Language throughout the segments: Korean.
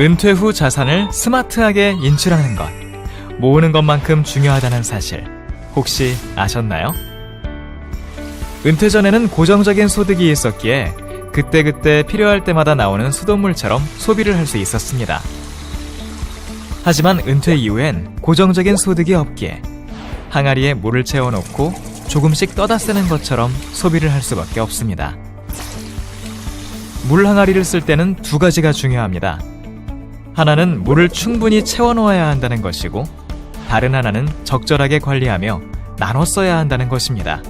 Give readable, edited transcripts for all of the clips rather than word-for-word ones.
은퇴 후 자산을 스마트하게 인출하는 것, 모으는 것만큼 중요하다는 사실 혹시 아셨나요? 은퇴 전에는 고정적인 소득이 있었기에 그때그때 필요할 때마다 나오는 수돗물처럼 소비를 할 수 있었습니다. 하지만 은퇴 이후엔 고정적인 소득이 없기에 항아리에 물을 채워놓고 조금씩 떠다 쓰는 것처럼 소비를 할 수밖에 없습니다. 물 항아리를 쓸 때는 두 가지가 중요합니다. 하나는 물을 충분히 채워놓아야 한다는 것이고, 다른 하나는 적절하게 관리하며 나눠 써야 한다는 것입니다.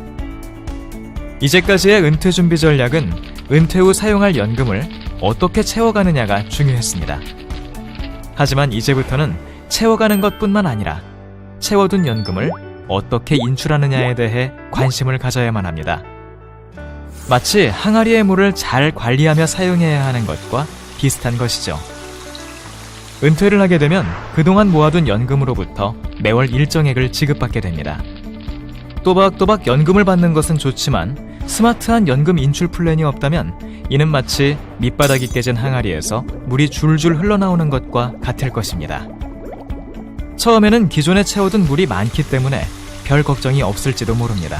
이제까지의 은퇴 준비 전략은 은퇴 후 사용할 연금을 어떻게 채워가느냐가 중요했습니다. 하지만 이제부터는 채워가는 것뿐만 아니라 채워둔 연금을 어떻게 인출하느냐에 대해 관심을 가져야만 합니다. 마치 항아리의 물을 잘 관리하며 사용해야 하는 것과 비슷한 것이죠. 은퇴를 하게 되면 그동안 모아둔 연금으로부터 매월 일정액을 지급받게 됩니다. 또박또박 연금을 받는 것은 좋지만 스마트한 연금 인출 플랜이 없다면 이는 마치 밑바닥이 깨진 항아리에서 물이 줄줄 흘러나오는 것과 같을 것입니다. 처음에는 기존에 채워둔 물이 많기 때문에 별 걱정이 없을지도 모릅니다.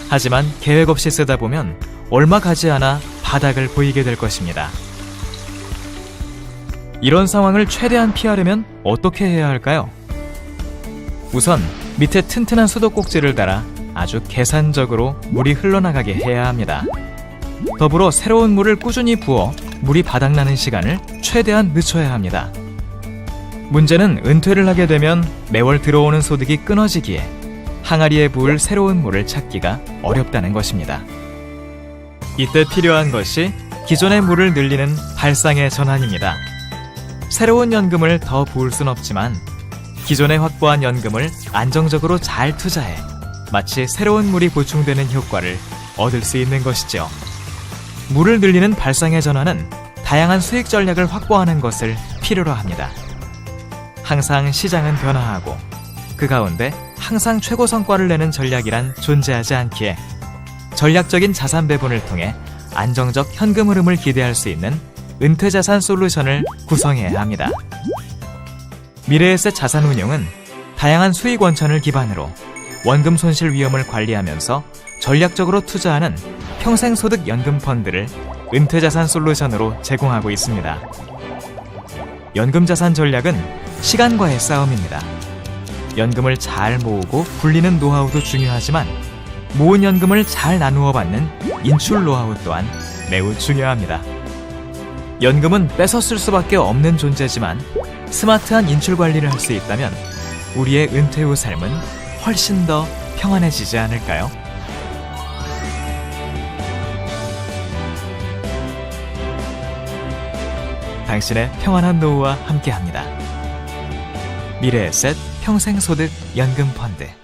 하지만 계획 없이 쓰다 보면 얼마 가지 않아 바닥을 보이게 될 것입니다. 이런 상황을 최대한 피하려면 어떻게 해야 할까요? 우선 밑에 튼튼한 수도꼭지를 달아 아주 계산적으로 물이 흘러나가게 해야 합니다. 더불어 새로운 물을 꾸준히 부어 물이 바닥나는 시간을 최대한 늦춰야 합니다. 문제는 은퇴를 하게 되면 매월 들어오는 소득이 끊어지기에 항아리에 부을 새로운 물을 찾기가 어렵다는 것입니다. 이때 필요한 것이 기존의 물을 늘리는 발상의 전환입니다. 새로운 연금을 더 부을 순 없지만 기존에 확보한 연금을 안정적으로 잘 투자해 마치 새로운 물이 보충되는 효과를 얻을 수 있는 것이죠. 물을 늘리는 발상의 전환은 다양한 수익 전략을 확보하는 것을 필요로 합니다. 항상 시장은 변화하고 그 가운데 항상 최고 성과를 내는 전략이란 존재하지 않기에 전략적인 자산 배분을 통해 안정적 현금 흐름을 기대할 수 있는 은퇴자산 솔루션을 구성해야 합니다. 미래에셋 자산운용은 다양한 수익 원천을 기반으로 원금 손실 위험을 관리하면서 전략적으로 투자하는 평생소득 연금 펀드를 은퇴자산 솔루션으로 제공하고 있습니다. 연금자산 전략은 시간과의 싸움입니다. 연금을 잘 모으고 굴리는 노하우도 중요하지만 모은 연금을 잘 나누어 받는 인출 노하우 또한 매우 중요합니다. 연금은 뺏어 쓸 수밖에 없는 존재지만 스마트한 인출 관리를 할 수 있다면 우리의 은퇴 후 삶은 훨씬 더 평안해지지 않을까요? 당신의 평안한 노후와 함께합니다. 미래에셋 평생소득 연금펀드.